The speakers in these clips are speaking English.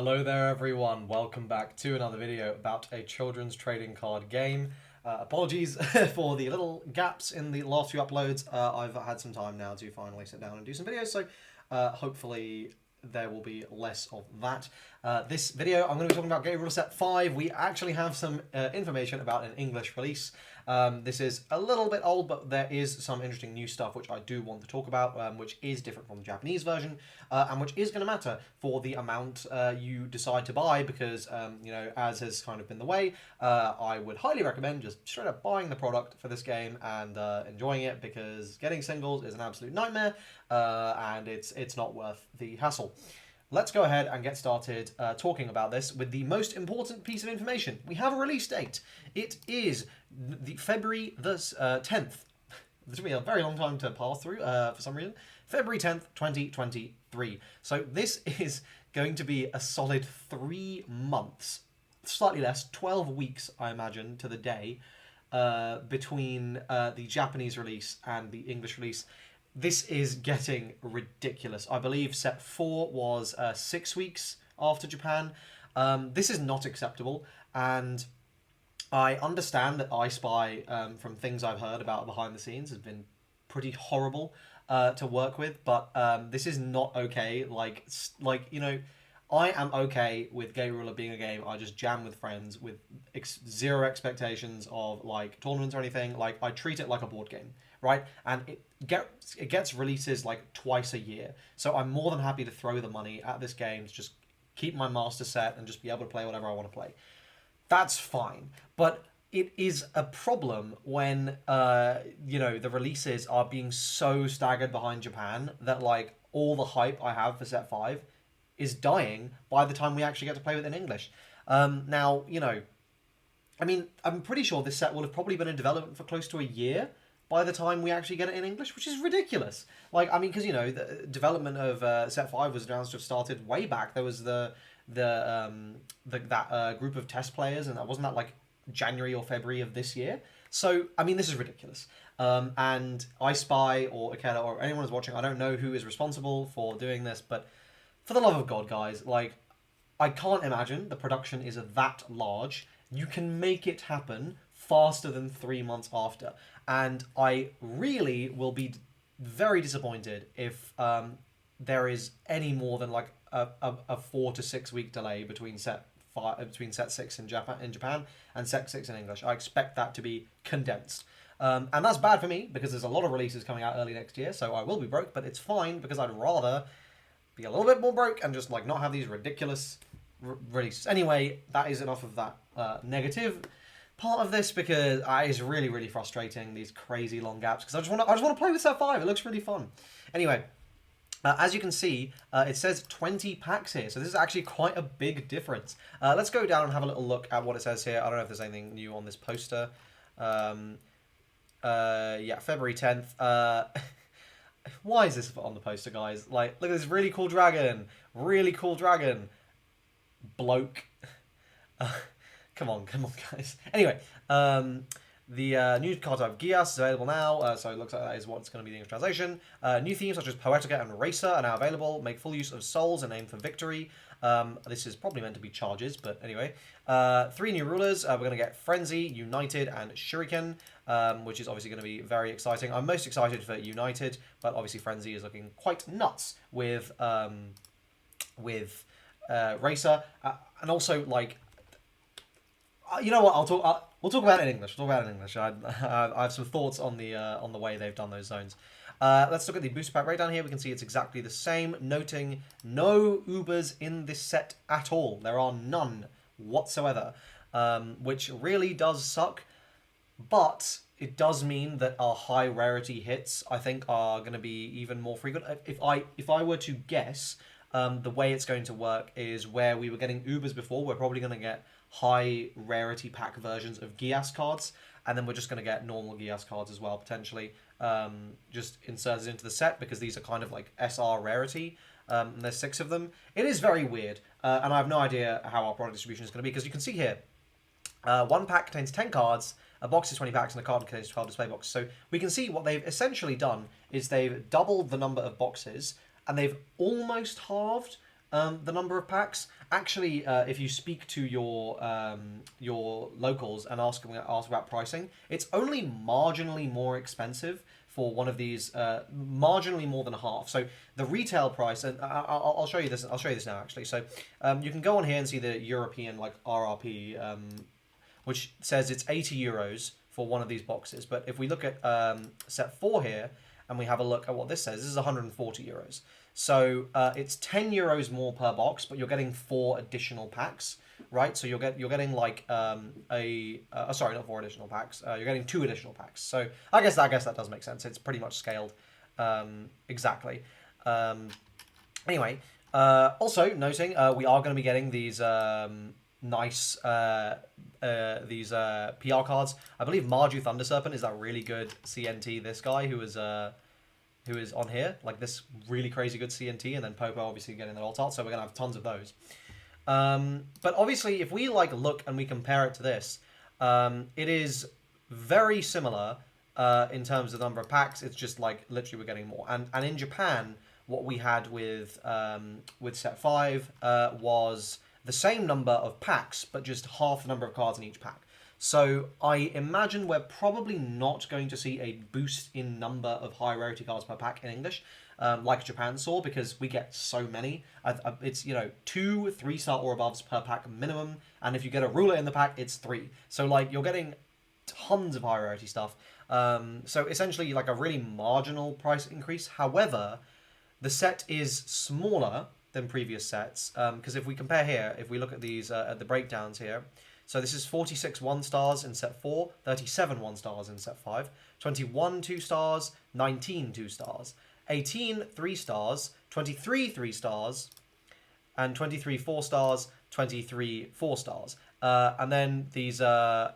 Hello there everyone, welcome back to another video about a children's trading card game. Apologies for the little gaps in the last few uploads. I've had some time now to finally sit down and do some videos, so hopefully there will be less of that. This video I'm going to be talking about Game Rule Set 5. We actually have some information about an English release. This is a little bit old, but there is some interesting new stuff which I do want to talk about, which is different from the Japanese version, and which is going to matter for the amount you decide to buy, because, you know, as has kind of been the way, I would highly recommend just straight up buying the product for this game and enjoying it, because getting singles is an absolute nightmare, and it's not worth the hassle. Let's go ahead and get started talking about this with the most important piece of information. We have a release date. It is the February the 10th. This will be a very long time to pass through for some reason. February 10th, 2023. So this is going to be a solid 3 months, slightly less, 12 weeks, I imagine, to the day, between the Japanese release and the English release. This is getting ridiculous. I believe set 4 was 6 weeks after Japan. This is not acceptable, and I understand that I Spy, from things I've heard about behind the scenes, has been pretty horrible to work with, but this is not okay. Like you know, I am okay with Game Ruler being a game I just jam with friends with zero expectations of like tournaments or anything. Like, I treat it like a board game, right? And it gets releases like twice a year, so I'm more than happy to throw the money at this game to just keep my master set and just be able to play whatever I want to play. That's fine, but it is a problem when you know, the releases are being so staggered behind Japan that like all the hype I have for set 5 is dying by the time we actually get to play with it in English. Now, you know, I mean, I'm pretty sure this set will have probably been in development for close to a year by the time we actually get it in English, which is ridiculous. Like, I mean, because, you know, the development of set 5 was announced to have started way back. There was that group of test players, and wasn't that like January or February of this year? So, I mean, this is ridiculous. And I Spy or Akeda or anyone who's watching, I don't know who is responsible for doing this, but for the love of God, guys, like, I can't imagine the production is that large. You can make it happen faster than 3 months after. And I really will be very disappointed if there is any more than like a 4 to 6 week delay between set 6 in Japan and set 6 in English. I expect that to be condensed. And that's bad for me, because there's a lot of releases coming out early next year, so I will be broke, but it's fine, because I'd rather be a little bit more broke and just like not have these ridiculous releases. Anyway, that is enough of that negative part of this, because it's really, really frustrating, these crazy long gaps, because I just want to play with set 5. It looks really fun. Anyway, as you can see, it says 20 packs here, so this is actually quite a big difference. Let's go down and have a little look at what it says here. I don't know if there's anything new on this poster. Yeah, February 10th. Why is this on the poster, guys? Like, look at this really cool dragon. Really cool dragon. Bloke. Come on, guys. Anyway, the new card type Gias is available now, so it looks like that is what's going to be the English translation. New themes such as Poetica and Racer are now available. Make full use of souls and aim for victory. This is probably meant to be charges, but anyway. 3 new rulers. We're going to get Frenzy, United, and Shuriken, which is obviously going to be very exciting. I'm most excited for United, but obviously Frenzy is looking quite nuts with Racer, and also, like, you know what? We'll talk about it in English. I have some thoughts on the way they've done those zones. Let's look at the booster pack breakdown here. We can see it's exactly the same, noting no Ubers in this set at all. There are none whatsoever, which really does suck. But it does mean that our high rarity hits, I think, are going to be even more frequent. If I were to guess, the way it's going to work is where we were getting Ubers before, we're probably going to get high rarity pack versions of Gias cards, and then we're just going to get normal Gias cards as well, potentially, just inserted into the set, because these are kind of like SR rarity, and there's 6 of them. It is very weird, and I have no idea how our product distribution is going to be, because you can see here, 1 pack contains 10 cards, a box is 20 packs, and a card contains 12 display boxes. So we can see what they've essentially done is they've doubled the number of boxes, and they've almost halved the number of packs. Actually, if you speak to your locals and ask about pricing, it's only marginally more expensive for one of these, marginally more than half. So the retail price, and I'll show you this. I'll show you this now actually. So you can go on here and see the European like RRP, which says it's 80 euros for one of these boxes. But if we look at set 4 here and we have a look at what this says, this is 140 euros. So it's 10 euros more per box, but you're getting 4 additional packs, right? So you're getting like sorry, not 4 additional packs. You're getting 2 additional packs. So I guess that does make sense. It's pretty much scaled exactly. Anyway, also noting we are going to be getting these nice PR cards. I believe Marju Thunder Serpent is that really good CNT. This guy who is on here, like this really crazy good CNT, and then Popo obviously getting the ult art, so we're gonna have tons of those. But obviously, if we like look and we compare it to this, it is very similar in terms of the number of packs. It's just like literally we're getting more. And in Japan, what we had with set 5 was the same number of packs, but just half the number of cards in each pack. So I imagine we're probably not going to see a boost in number of high rarity cards per pack in English, like Japan saw, because we get so many. It's 2 3-star or aboves per pack minimum, and if you get a ruler in the pack, it's 3. So like you're getting tons of high rarity stuff. So essentially like a really marginal price increase. However, the set is smaller than previous sets, because if we compare here, if we look at these at the breakdowns here. So this is 46 1-stars in set 4, 37 1-stars in set 5, 21 2-stars, 19 2-stars, 18 3-stars, 23 3-stars, and 23 4-stars, 23 4-stars. And then these, what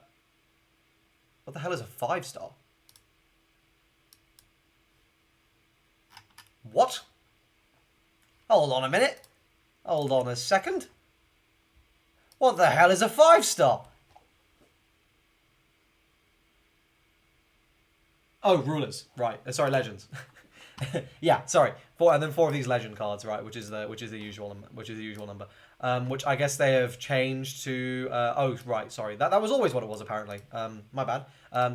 the hell is a 5-star? What? Hold on a minute. Hold on a second. What the hell is a 5-star? Oh, rulers, right? Sorry, legends. Yeah, sorry. 4 and then 4 of these legend cards, right? Which is the usual number. Which I guess they have changed to. Oh, right. Sorry, that was always what it was apparently. My bad.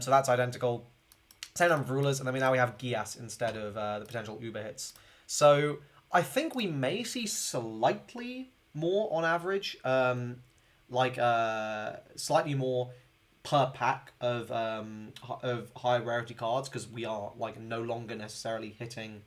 So that's identical. Same number of rulers, and then now we have Gias instead of the potential Uber hits. So I think we may see slightly more on average. Slightly more per pack of high rarity cards, because we are like no longer necessarily hitting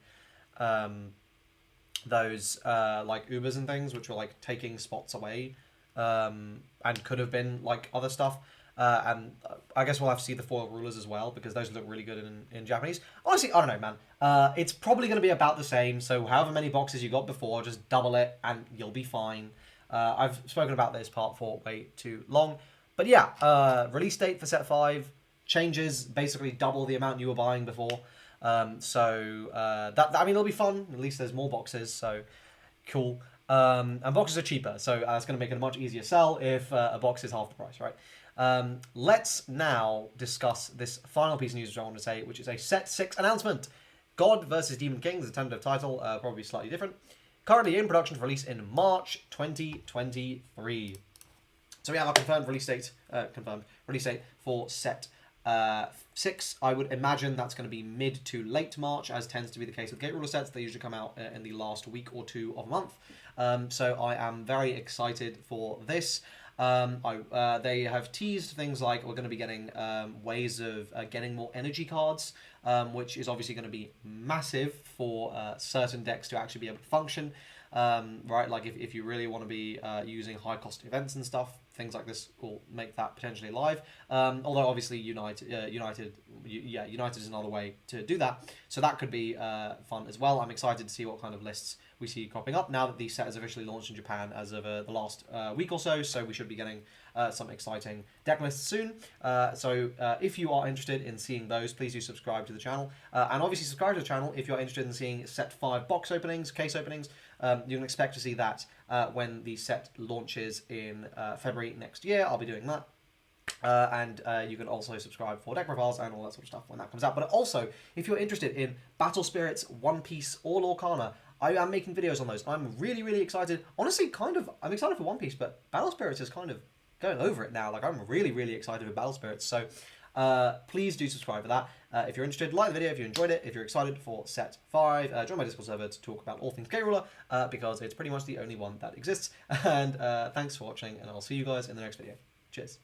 those like Ubers and things, which were like taking spots away and could have been like other stuff. And I guess we'll have to see the foil rulers as well, because those look really good in Japanese. Honestly, I don't know, man. It's probably going to be about the same, so however many boxes you got before, just double it and you'll be fine. I've spoken about this part for way too long. But yeah, release date for set 5 changes, basically double the amount you were buying before. I mean, it'll be fun. At least there's more boxes, so cool. And boxes are cheaper, so that's going to make it a much easier sell if a box is half the price, right? Let's now discuss this final piece of news which I want to say, which is a set 6 announcement. God versus Demon Kings, the tentative title, probably slightly different. Currently in production for release in March 2023. So we have a confirmed release date for set 6. I would imagine that's going to be mid to late March, as tends to be the case with Gate Ruler sets. They usually come out in the last week or two of a month. So I am very excited for this. They have teased things like we're going to be getting ways of getting more energy cards, which is obviously going to be massive for certain decks to actually be able to function. Right, like if you really want to be using high cost events and stuff, things like this will make that potentially live. Although obviously United is another way to do that, so that could be fun as well. I'm excited to see what kind of lists we see cropping up now that the set is officially launched in Japan as of the last week or so. So we should be getting some exciting deck lists soon. So if you are interested in seeing those, please do subscribe to the channel, and obviously subscribe to the channel if you're interested in seeing set 5 box openings, case openings. You can expect to see that when the set launches in February next year. I'll be doing that. And you can also subscribe for deck profiles and all that sort of stuff when that comes out. But also, if you're interested in Battle Spirits, One Piece, or Lorcana, I am making videos on those. I'm really excited. Honestly, I'm excited for One Piece, but Battle Spirits is kind of going over it now. Like, I'm really excited for Battle Spirits. So please do subscribe for that. If you're interested, like the video if you enjoyed it. If you're excited for Set 5, join my Discord server to talk about all things K-Ruler, because it's pretty much the only one that exists. And thanks for watching, and I'll see you guys in the next video. Cheers.